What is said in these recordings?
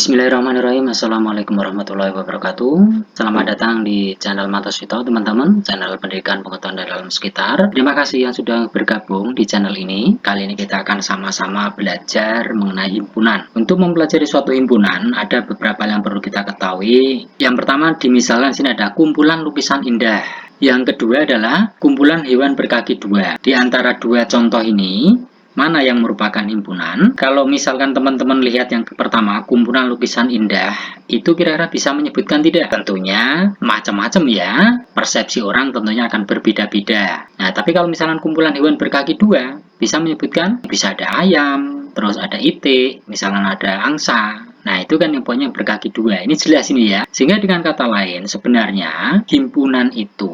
Bismillahirrahmanirrahim. Assalamualaikum warahmatullahi wabarakatuh. Selamat datang di channel Matosvito, teman-teman, channel pendidikan pengetahuan dan alam sekitar. Terima kasih yang sudah bergabung di channel ini. Kali ini kita akan sama-sama belajar mengenai himpunan. Untuk mempelajari suatu himpunan, ada beberapa yang perlu kita ketahui. Yang pertama, dimisalkan sini ada kumpulan lukisan indah. Yang kedua adalah kumpulan hewan berkaki dua. Di antara dua contoh ini, mana yang merupakan himpunan? Kalau misalkan teman-teman lihat yang pertama, kumpulan lukisan indah, itu kira-kira bisa menyebutkan tidak? Tentunya macam-macam ya, persepsi orang tentunya akan berbeda-beda. Nah, tapi kalau misalkan kumpulan hewan berkaki dua, bisa menyebutkan? Bisa ada ayam, terus ada itik, misalkan ada angsa. Nah, itu kan yang poinnya berkaki dua. Ini jelas ini ya. Sehingga dengan kata lain, sebenarnya himpunan itu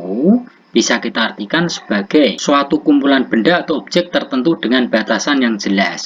bisa kita artikan sebagai suatu kumpulan benda atau objek tertentu dengan batasan yang jelas.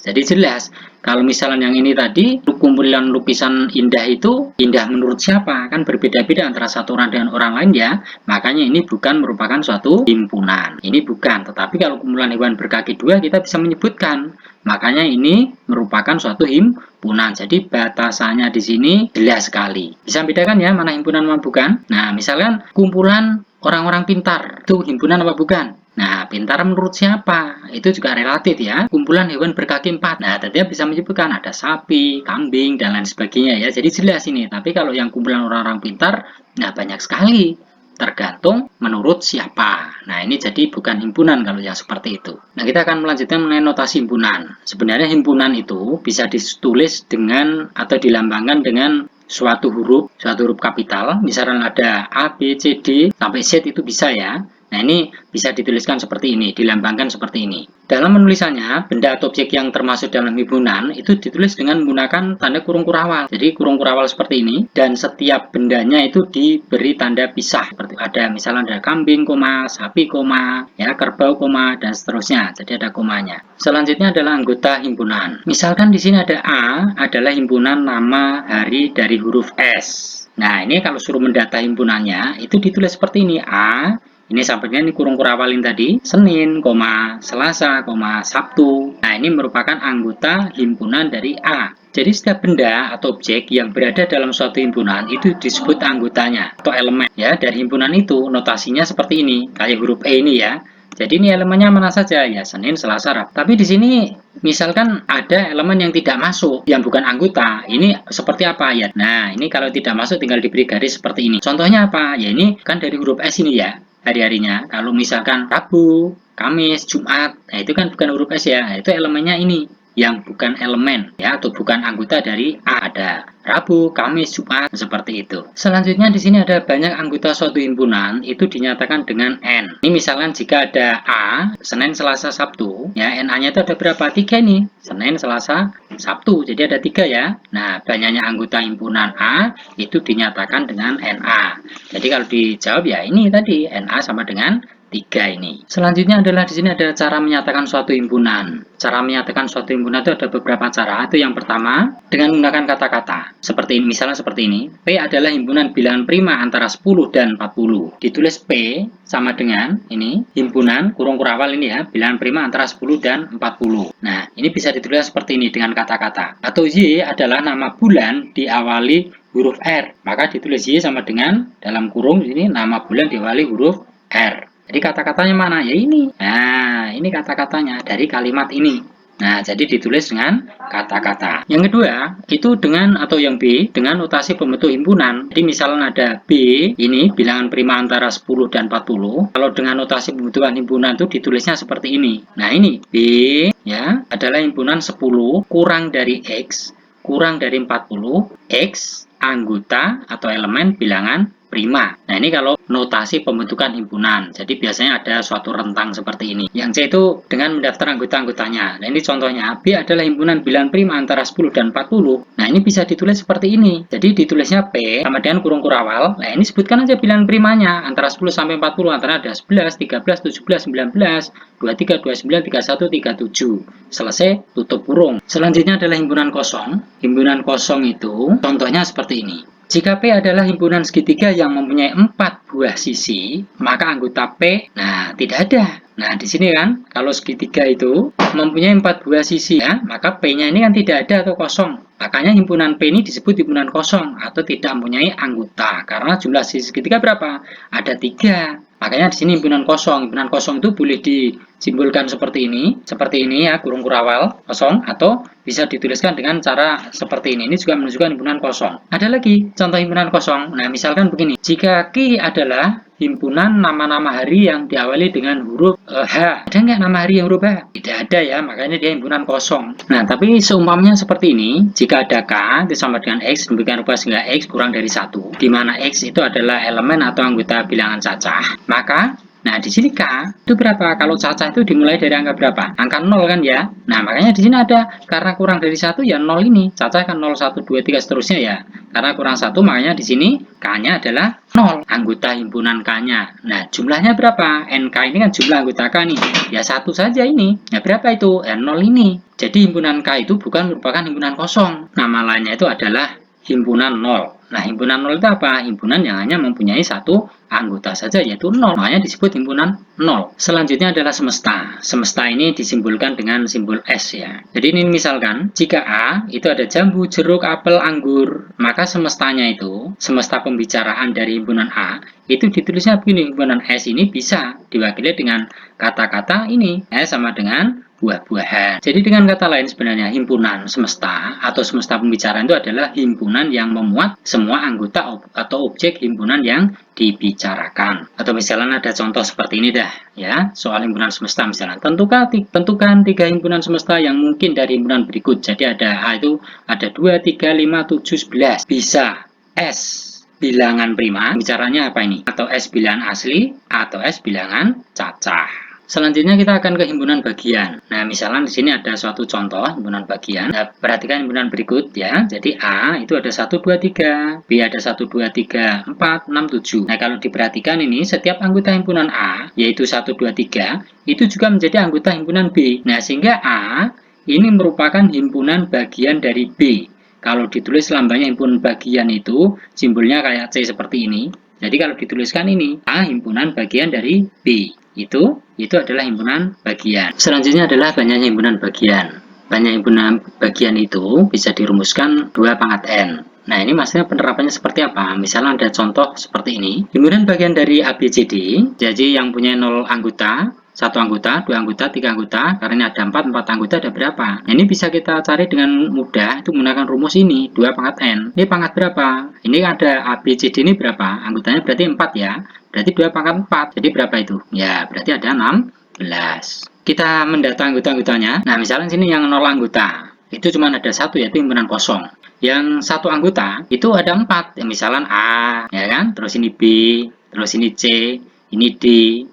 Jadi jelas, kalau misalnya yang ini tadi, kumpulan lukisan indah itu, indah menurut siapa? Kan berbeda-beda antara satu orang dengan orang lain ya. Makanya ini bukan merupakan suatu himpunan. Ini bukan, tetapi kalau kumpulan hewan berkaki dua, kita bisa menyebutkan. Makanya ini merupakan suatu himpunan. Jadi batasannya di sini jelas sekali. Bisa bedakan ya, mana himpunan mana bukan? Nah, misalkan kumpulan orang-orang pintar, itu himpunan apa bukan? Nah, pintar menurut siapa? Itu juga relatif ya. Kumpulan hewan berkaki empat. Nah, tentunya bisa menyebutkan ada sapi, kambing, dan lain sebagainya ya. Jadi jelas ini. Tapi kalau yang kumpulan orang-orang pintar, nah banyak sekali. Tergantung menurut siapa. Nah, ini jadi bukan himpunan kalau yang seperti itu. Nah, kita akan melanjutkan mengenai notasi himpunan. Sebenarnya himpunan itu bisa ditulis dengan atau dilambangkan dengan suatu huruf kapital, misalnya ada A, B, C, D, sampai Z itu bisa ya. Nah, ini bisa dituliskan seperti ini, dilambangkan seperti ini. Dalam penulisannya, benda atau objek yang termasuk dalam himpunan itu ditulis dengan menggunakan tanda kurung kurawal. Jadi kurung kurawal seperti ini, dan setiap bendanya itu diberi tanda pisah. Seperti ada misalnya ada kambing, koma, sapi, koma, ya, kerbau, koma, dan seterusnya. Jadi ada komanya. Selanjutnya adalah anggota himpunan. Misalkan di sini ada A, adalah himpunan nama hari dari huruf S. Nah, ini kalau suruh mendata himpunannya, itu ditulis seperti ini. A, ini sampainya ini kurung kurawalin tadi, Senin, Selasa, Sabtu. Nah, ini merupakan anggota himpunan dari A. Jadi setiap benda atau objek yang berada dalam suatu himpunan itu disebut anggotanya atau elemen ya. Dari himpunan itu notasinya seperti ini, kayak huruf E ini ya. Jadi ini elemennya mana saja ya, Senin, Selasa, Rabu. Tapi di sini misalkan ada elemen yang tidak masuk, yang bukan anggota. Ini seperti apa ya? Nah, ini kalau tidak masuk tinggal diberi garis seperti ini. Contohnya apa? Ya ini kan dari huruf S ini ya, hari-harinya. Kalau misalkan Rabu, Kamis, Jumat, nah itu kan bukan huruf S ya. Nah, itu elemennya ini yang bukan elemen ya, atau bukan anggota dari A. Ada Rabu, Kamis, Jumat, seperti itu. Selanjutnya di sini ada banyak anggota suatu himpunan, itu dinyatakan dengan N. Ini misalkan jika ada A, Senin, Selasa, Sabtu, ya NA-nya itu ada berapa? 3 nih. Senin, Selasa, Sabtu. Jadi ada 3 ya. Nah, banyaknya anggota himpunan A itu dinyatakan dengan NA. Jadi kalau dijawab ya ini tadi, NA sama dengan 3 ini. Selanjutnya adalah di sini ada cara menyatakan suatu himpunan. Cara menyatakan suatu himpunan itu ada beberapa cara. Itu yang pertama dengan menggunakan kata-kata. Seperti ini, misalnya seperti ini. P adalah himpunan bilangan prima antara 10 dan 40. Ditulis P sama dengan ini, himpunan kurung kurawal ini ya, bilangan prima antara 10 dan 40. Nah, ini bisa ditulis seperti ini dengan kata-kata. Atau Y adalah nama bulan diawali huruf R. Maka ditulis Y sama dengan dalam kurung ini nama bulan diawali huruf R. Jadi kata-katanya mana? Ya ini. Nah, ini kata-katanya dari kalimat ini. Nah, jadi ditulis dengan kata-kata. Yang kedua, itu dengan atau yang B, dengan notasi pembentuk himpunan. Jadi misalnya ada B, ini bilangan prima antara 10 dan 40. Kalau dengan notasi pembentukan himpunan itu ditulisnya seperti ini. Nah, ini B, ya, adalah himpunan 10 kurang dari X, kurang dari 40, X, anggota atau elemen bilangan prima. Nah, ini kalau notasi pembentukan himpunan. Jadi biasanya ada suatu rentang seperti ini. Yang C itu dengan mendaftar anggota-anggotanya. Nah, ini contohnya. B adalah himpunan bilangan prima antara 10 dan 40. Nah, ini bisa ditulis seperti ini. Jadi ditulisnya P sama dengan kurung kurawal. Nah, ini sebutkan aja bilangan primanya antara 10 sampai 40. Antara ada 11, 13, 17, 19, 23, 29, 31, 37. Selesai, tutup kurung. Selanjutnya adalah himpunan kosong. Himpunan kosong itu contohnya seperti ini. Jika P adalah himpunan segitiga yang mempunyai 4 buah sisi, maka anggota P, nah tidak ada. Nah, di sini kan, kalau segitiga itu mempunyai 4 buah sisi, ya, maka P-nya ini kan tidak ada atau kosong. Makanya himpunan P ini disebut himpunan kosong atau tidak mempunyai anggota. Karena jumlah sisi segitiga berapa? Ada 3. Makanya di sini himpunan kosong. Himpunan kosong itu boleh disimbolkan seperti ini ya, kurung kurawal kosong, atau bisa dituliskan dengan cara seperti ini. Ini juga menunjukkan himpunan kosong. Ada lagi contoh himpunan kosong. Nah, misalkan begini. Jika Q adalah himpunan nama-nama hari yang diawali dengan huruf H. Ada nggak nama hari yang huruf H? Tidak ada ya, makanya dia himpunan kosong. Nah, tapi seumpamanya seperti ini, jika ada K itu sama dengan X, demikian rupa sehingga X kurang dari 1, di mana X itu adalah elemen atau anggota bilangan cacah, maka nah, di sini K itu berapa? Kalau cacah itu dimulai dari angka berapa? Angka 0 kan ya? Nah, makanya di sini ada, karena kurang dari 1 ya 0 ini. Cacah kan 0, 1, 2, 3 seterusnya ya. Karena kurang 1, makanya di sini K-nya adalah 0. Anggota himpunan K-nya. Nah, jumlahnya berapa? NK ini kan jumlah anggota K nih. Ya 1 saja ini. Nah, berapa itu? 0 ini. Jadi himpunan K itu bukan merupakan himpunan kosong. Nama lainnya itu adalah himpunan 0. Nah, himpunan 0 itu apa? Himpunan yang hanya mempunyai satu anggota saja, yaitu 0. Makanya disebut himpunan 0. Selanjutnya adalah semesta. Semesta ini disimbolkan dengan simbol S ya. Jadi ini misalkan, jika A itu ada jambu, jeruk, apel, anggur, maka semestanya itu, semesta pembicaraan dari himpunan A, itu ditulisnya begini. Himpunan S ini bisa diwakili dengan kata-kata ini. S sama dengan buah-buahan. Jadi dengan kata lain sebenarnya himpunan semesta atau semesta pembicaraan itu adalah himpunan yang memuat semua anggota atau objek himpunan yang dibicarakan. Atau misalnya ada contoh seperti ini dah ya, soal himpunan semesta misalnya. Tentukan 3 himpunan semesta yang mungkin dari himpunan berikut. Jadi ada A itu ada 2, 3, 5, 7, 11. Bisa S bilangan prima, bicaranya apa ini? Atau S bilangan asli atau S bilangan cacah. Selanjutnya kita akan ke himpunan bagian. Nah, misalnya di sini ada suatu contoh himpunan bagian. Nah, perhatikan himpunan berikut ya. Jadi A itu ada 1, 2, 3, B ada 1, 2, 3, 4, 6, 7. Nah, kalau diperhatikan ini setiap anggota himpunan A yaitu 1, 2, 3 itu juga menjadi anggota himpunan B. Nah, sehingga A ini merupakan himpunan bagian dari B. Kalau ditulis lambangnya himpunan bagian itu simbolnya kayak C seperti ini. Jadi kalau dituliskan ini A himpunan bagian dari B. Itu adalah himpunan bagian. Selanjutnya adalah banyaknya himpunan bagian. Banyak himpunan bagian itu bisa dirumuskan 2 pangkat N. Nah, ini maksudnya penerapannya seperti apa? Misalnya ada contoh seperti ini. Himpunan bagian dari ABCD, jadi yang punya 0 anggota, 1 anggota, 2 anggota, 3 anggota, karena ada 4 anggota ada berapa? Nah, ini bisa kita cari dengan mudah, itu menggunakan rumus ini, 2 pangkat N. Ini pangkat berapa? Ini ada ABCD ini berapa? Anggotanya berarti 4 ya. Berarti 2 pangkat 4. Jadi berapa itu? Ya, berarti ada 16. Kita mendata anggota-anggotanya. Nah, misalnya sini yang 0 anggota. Itu cuma ada 1 yaitu himpunan kosong. Yang 1 anggota itu ada 4. Ya, misalnya A, ya kan? Terus ini B, terus ini C, ini D.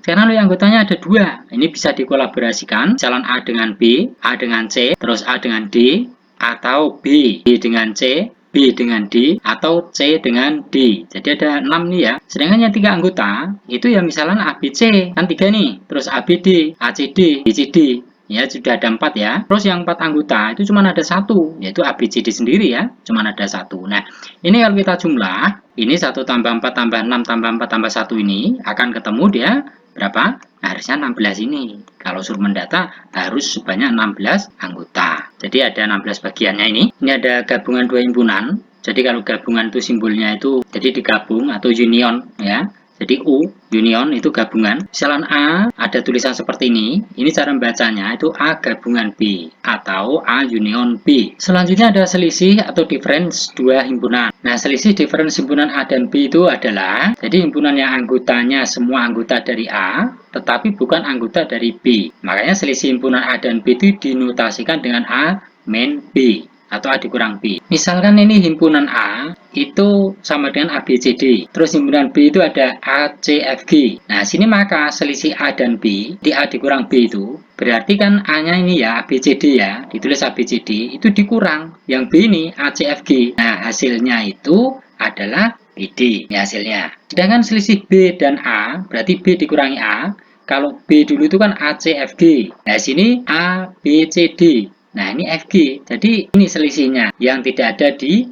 Karena yang anggotanya ada 2. Ini bisa dikolaborasikan. Misalnya A dengan B, A dengan C, terus A dengan D, atau B dengan C, B dengan D, atau C dengan D. Jadi ada 6 nih ya. Sedangkan yang 3 anggota, itu ya misalnya ABC. Kan 3 nih. Terus ABD, ACD, BCD. Ya, sudah ada 4 ya. Terus yang 4 anggota, itu cuma ada 1. Yaitu ABCD sendiri ya. Cuma ada 1. Nah, ini kalau kita jumlah, ini 1 tambah 4 tambah 6 tambah 4 tambah 1 ini, akan ketemu dia berapa? Harusnya 16 ini. Kalau suruh mendata, harus sebanyak 16 anggota. Jadi ada 16 bagiannya ini. Ini ada gabungan 2 himpunan. Jadi kalau gabungan itu simbolnya itu jadi digabung atau union ya. Jadi U, union itu gabungan. Misalnya A, ada tulisan seperti ini. Ini cara membacanya itu A gabungan B atau A union B. Selanjutnya ada selisih atau difference 2 himpunan. Nah, selisih difference himpunan A dan B itu adalah, jadi himpunan yang anggotanya semua anggota dari A, tetapi bukan anggota dari B. Makanya selisih himpunan A dan B itu dinotasikan dengan A min B. Atau A dikurang B. Misalkan ini himpunan A itu sama dengan ABCD. Terus himpunan B itu ada ACFG. Nah, sini maka selisih A dan B di A dikurang B itu berarti kan A-nya ini ya ABCD ya. Ditulis ABCD itu dikurang. Yang B ini ACFG. Nah, hasilnya itu adalah BD. Ini hasilnya. Sedangkan selisih B dan A berarti B dikurangi A. Kalau B dulu itu kan ACFG. Nah, sini ABCD. Nah, ini FG. Jadi ini selisihnya yang tidak ada di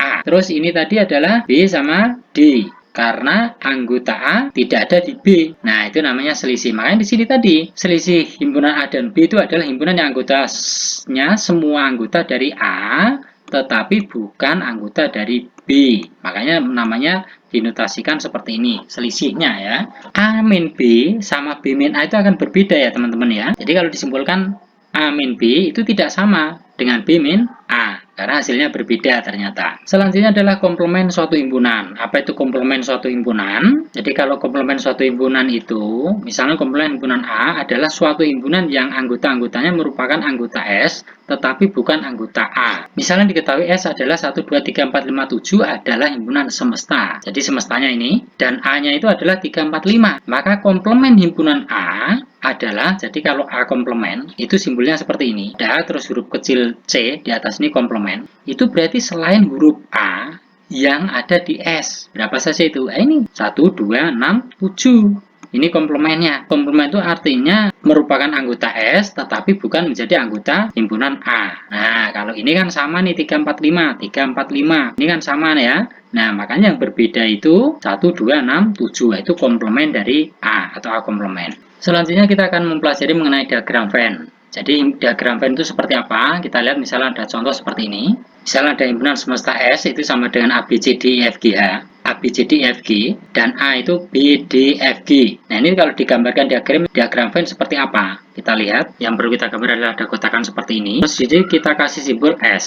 A. Terus ini tadi adalah B sama D. Karena anggota A tidak ada di B. Nah, itu namanya selisih. Makanya di sini tadi, selisih himpunan A dan B itu adalah himpunan yang anggotanya semua anggota dari A, tetapi bukan anggota dari B. Makanya namanya dinotasikan seperti ini, selisihnya ya. A min B sama B min A itu akan berbeda ya teman-teman ya. Jadi kalau disimpulkan A min B itu tidak sama dengan B min A, karena hasilnya berbeda ternyata. Selanjutnya adalah komplement suatu himpunan. Apa itu komplement suatu himpunan? Jadi kalau komplement suatu himpunan itu, misalnya komplement himpunan A adalah suatu himpunan yang anggota-anggotanya merupakan anggota S, tetapi bukan anggota A. Misalnya diketahui S adalah 1, 2, 3, 4, 5, 7 adalah himpunan semesta. Jadi semestanya ini, dan A-nya itu adalah 3, 4, 5. Maka komplement himpunan A adalah, jadi kalau A komplement, itu simbolnya seperti ini. Ada terus huruf kecil C, di atas ini komplement. Itu berarti selain huruf A yang ada di S. Berapa saja itu? Ini 1, 2, 6, 7. Ini komplemennya. Komplement itu artinya merupakan anggota S, tetapi bukan menjadi anggota himpunan A. Nah, kalau ini kan sama nih, 3, 4, 5. 3, 4, 5. Ini kan sama ya. Nah, makanya yang berbeda itu 1, 2, 6, 7. Itu komplement dari A atau A komplement. Selanjutnya kita akan mempelajari mengenai diagram Venn. Jadi diagram Venn itu seperti apa? Kita lihat misalnya ada contoh seperti ini. Misalnya ada himpunan semesta S itu sama dengan A, B, C, D, E, F, G, H. A, B, C, D, E, F, G. Dan A itu B, D, F, G. Nah, ini kalau digambarkan diagram Venn seperti apa? Kita lihat. Yang perlu kita gambar adalah ada kotakan seperti ini. Terus jadi kita kasih simbol S.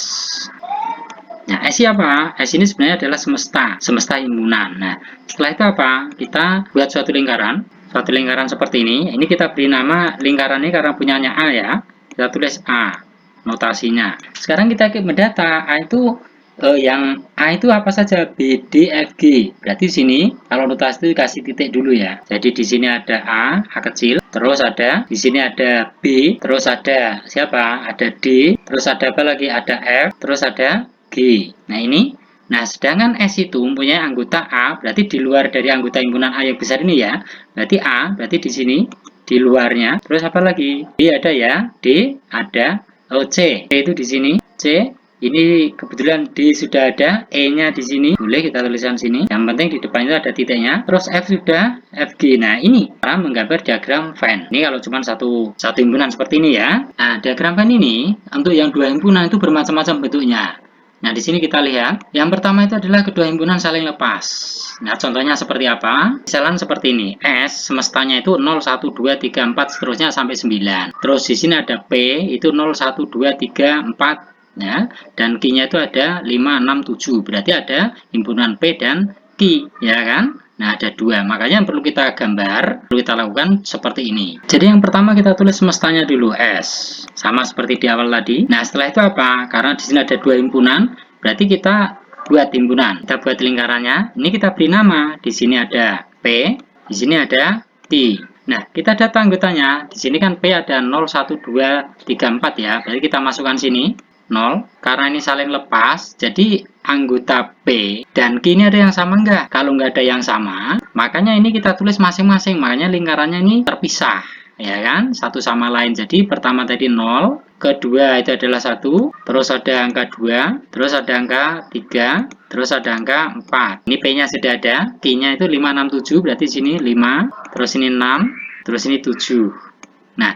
Nah, S apa? S ini sebenarnya adalah semesta himpunan. Nah, setelah itu apa? Kita buat suatu lingkaran seperti ini. Ini kita beri nama lingkaran ini karena punyanya A ya. Kita tulis A, notasinya. Sekarang kita mendata A itu yang A itu apa saja? B, D, F, G. Berarti di sini kalau notasi itu dikasih titik dulu ya. Jadi di sini ada A kecil, terus ada di sini ada B, terus ada siapa? Ada D, terus ada apa lagi? Ada F, terus ada G. Nah, ini. Nah, sedangkan S itu mempunyai anggota A, berarti di luar dari anggota himpunan A yang besar ini ya. Berarti A, berarti di sini, di luarnya. Terus apa lagi? D ada ya, D ada, C. C itu di sini, C. Ini kebetulan D sudah ada, E-nya di sini. Boleh kita tuliskan sini. Yang penting di depan itu ada titiknya. Terus F sudah, FG. Nah, ini cara menggambar diagram Venn. Ini kalau cuma satu himpunan seperti ini ya. Nah, diagram Venn ini untuk yang dua himpunan itu bermacam-macam bentuknya. Nah, di sini kita lihat, yang pertama itu adalah kedua himpunan saling lepas. Nah, contohnya seperti apa? Misalnya seperti ini, S semestanya itu 0, 1, 2, 3, 4, seterusnya sampai 9. Terus di sini ada P, itu 0, 1, 2, 3, 4, ya. Dan Q-nya itu ada 5, 6, 7. Berarti ada himpunan P dan Q, ya kan? Nah, ada dua. Makanya yang perlu kita gambar, perlu kita lakukan seperti ini. Jadi yang pertama kita tulis semestanya dulu, S. Sama seperti di awal tadi. Nah, setelah itu apa? Karena di sini ada dua himpunan, berarti kita buat himpunan. Kita buat lingkarannya. Ini kita beri nama. Di sini ada P, di sini ada T. Nah, kita data anggotanya. Di sini kan P ada 0, 1, 2, 3, 4 ya. Berarti kita masukkan sini 0. Karena ini saling lepas, jadi anggota P dan Q ini ada yang sama enggak? Kalau enggak ada yang sama, makanya ini kita tulis masing-masing. Makanya lingkarannya ini terpisah, ya kan? Satu sama lain. Jadi pertama tadi 0, kedua itu adalah 1, terus ada angka 2, terus ada angka 3, terus ada angka 4. Ini P-nya sudah ada, Q-nya itu 5, 6, 7, berarti sini 5, terus ini 6, terus ini 7. Nah,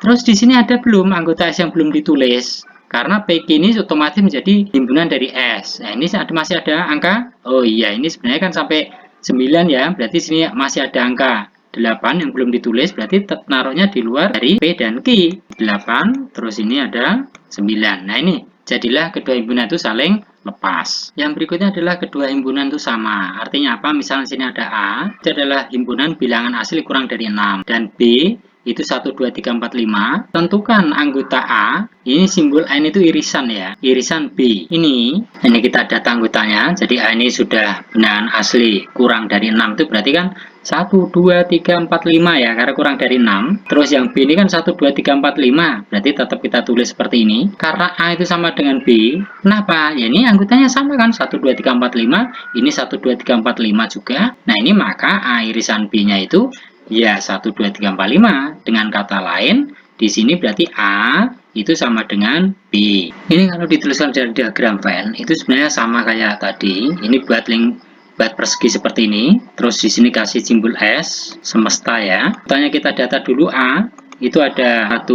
terus di sini ada belum anggota S yang belum ditulis. Karena PQ ini otomatis menjadi himpunan dari S. Nah, ini masih ada angka. Oh iya, ini sebenarnya kan sampai 9 ya. Berarti sini masih ada angka 8 yang belum ditulis. Berarti naruhnya di luar dari P dan Q. 8, terus ini ada 9. Nah, ini jadilah kedua himpunan itu saling lepas. Yang berikutnya adalah kedua himpunan itu sama. Artinya apa? Misalnya sini ada A, itu adalah himpunan bilangan asli kurang dari 6. Dan B itu 1, 2, 3, 4, 5. Tentukan anggota A. Ini simbol A ini itu irisan ya. Irisan B. Ini kita data anggotanya. Jadi A ini sudah bilangan asli kurang dari 6. Itu berarti kan 1, 2, 3, 4, 5 ya. Karena kurang dari 6. Terus yang B ini kan 1, 2, 3, 4, 5. Berarti tetap kita tulis seperti ini. Karena A itu sama dengan B. Kenapa? Ya ini anggotanya sama kan. 1, 2, 3, 4, 5. Ini 1, 2, 3, 4, 5 juga. Nah, ini maka A irisan B-nya itu ya 1, 2, 3, 4, 5. Dengan kata lain, di sini berarti A itu sama dengan B. Ini kalau dituliskan dari diagram Venn itu sebenarnya sama kayak tadi. Ini buat persegi seperti ini. Terus di sini kasih simbol S semesta ya. Contohnya kita data dulu A, itu ada 1,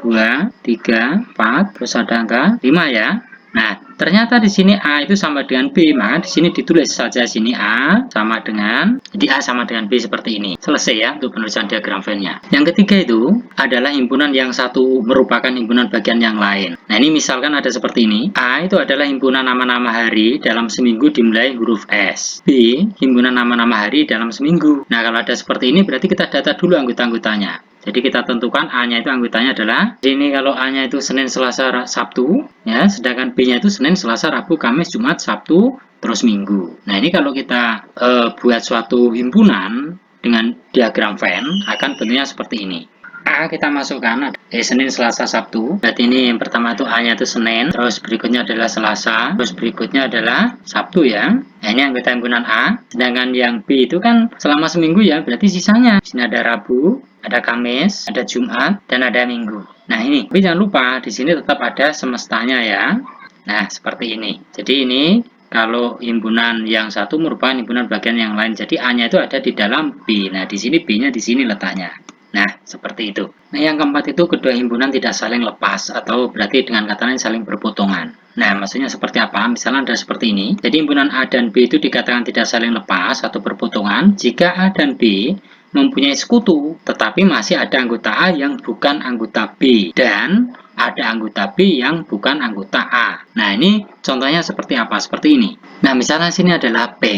2, 3, 4, terus ada angka 5 ya. Nah, ternyata di sini A itu sama dengan B, maka di sini ditulis saja sini A sama dengan, jadi A sama dengan B seperti ini. Selesai ya untuk penulisan diagram Venn-nya. Yang ketiga itu adalah himpunan yang satu merupakan himpunan bagian yang lain. Nah, ini misalkan ada seperti ini. A itu adalah himpunan nama-nama hari dalam seminggu dimulai huruf S. B, himpunan nama-nama hari dalam seminggu. Nah, kalau ada seperti ini berarti kita data dulu anggota-anggotanya. Jadi kita tentukan A-nya itu anggotanya adalah, ini kalau A-nya itu Senin, Selasa, Sabtu, ya, sedangkan B-nya itu Senin, Selasa, Rabu, Kamis, Jumat, Sabtu, terus Minggu. Nah, ini kalau kita buat suatu himpunan dengan diagram Venn, akan bentuknya seperti ini. A kita masukkan Senin, Selasa, Sabtu. Berarti ini yang pertama itu A-nya itu Senin, terus berikutnya adalah Selasa, terus berikutnya adalah Sabtu ya. Nah, ini anggota himpunan A. Sedangkan yang B itu kan selama seminggu ya, berarti sisanya. Di sini ada Rabu, ada Kamis, ada Jumat, dan ada Minggu. Nah, ini. Tapi jangan lupa di sini tetap ada semestanya ya. Nah, seperti ini. Jadi ini kalau himpunan yang satu merupakan himpunan bagian yang lain. Jadi A-nya itu ada di dalam B. Nah, di sini B-nya di sini letaknya. Nah, seperti itu. Nah, yang keempat itu kedua himpunan tidak saling lepas atau berarti dengan kata lain saling berpotongan. Nah, maksudnya seperti apa? Misalnya ada seperti ini. Jadi himpunan A dan B itu dikatakan tidak saling lepas atau berpotongan jika A dan B mempunyai sekutu, tetapi masih ada anggota A yang bukan anggota B dan ada anggota B yang bukan anggota A. Nah, ini contohnya seperti apa? Seperti ini. Nah, misalnya sini adalah P,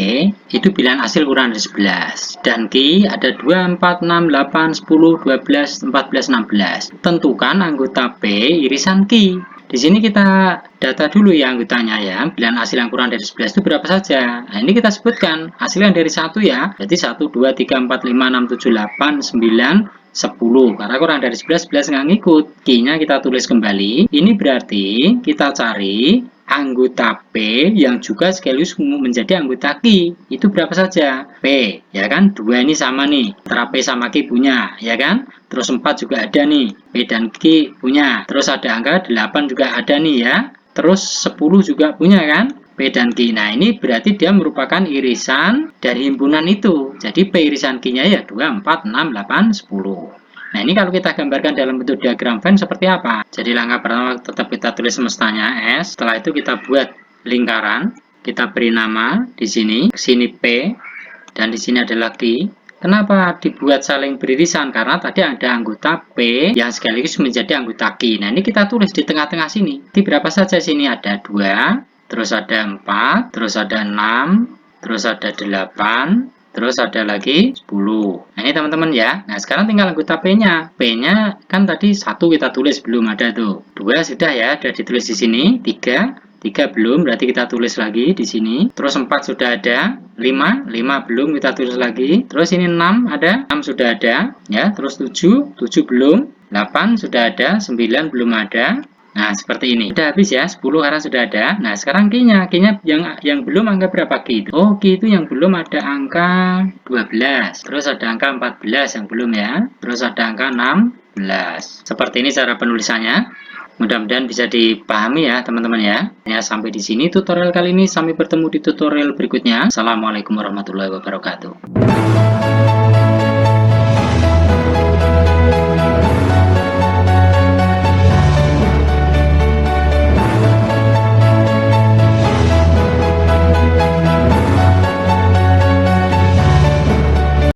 itu bilangan hasil kurang dari 11. Dan Q ada 2, 4, 6, 8, 10, 12, 14, 16. Tentukan anggota P irisan Q. Di sini kita data dulu ya anggotanya ya. Bilangan hasil yang kurang dari 11 itu berapa saja? Nah, ini kita sebutkan hasil yang dari 1 ya. Berarti 1, 2, 3, 4, 5, 6, 7, 8, 9, 10. Karena kurang dari 11, 11 nggak ngikut. Q-nya kita tulis kembali. Ini berarti kita cari anggota P yang juga sekaligus menjadi anggota Q. Itu berapa saja? P, ya kan? 2 ini sama nih. Antara P sama Q punya, ya kan? Terus 4 juga ada nih. P dan Q punya. Terus ada angka 8 juga ada nih ya. Terus 10 juga punya kan? P dan Q. Nah, ini berarti dia merupakan irisan dari himpunan itu. Jadi P irisan Q-nya ya 2, 4, 6, 8, 10. Nah, ini kalau kita gambarkan dalam bentuk diagram Venn seperti apa? Jadi langkah pertama tetap kita tulis semestanya S. Setelah itu kita buat lingkaran. Kita beri nama di sini. Sini P dan di sini adalah Q. Kenapa dibuat saling beririsan? Karena tadi ada anggota P yang sekaligus menjadi anggota Q. Nah, ini kita tulis di tengah-tengah sini. Di berapa saja sini? Ada 2. Terus ada 4, terus ada 6, terus ada 8, terus ada lagi 10. Nah, ini teman-teman ya. Nah, sekarang tinggal anggota P-nya. P-nya kan tadi 1 kita tulis, belum ada tuh. 2 sudah ya, sudah ditulis di sini. 3 belum, berarti kita tulis lagi di sini. Terus 4 sudah ada. 5 belum, kita tulis lagi. Terus ini 6 ada, 6 sudah ada. Ya, terus 7 belum. 8 sudah ada, 9 belum ada. Nah, seperti ini. Sudah habis ya, 10 karena sudah ada. Nah, sekarang Q-nya. Q-nya yang belum angka berapa Q? Oh, Q itu yang belum ada angka 12. Terus ada angka 14 yang belum ya. Terus ada angka 16. Seperti ini cara penulisannya. Mudah-mudahan bisa dipahami ya, teman-teman ya. Ya, sampai di sini tutorial kali ini. Sampai bertemu di tutorial berikutnya. Assalamualaikum warahmatullahi wabarakatuh.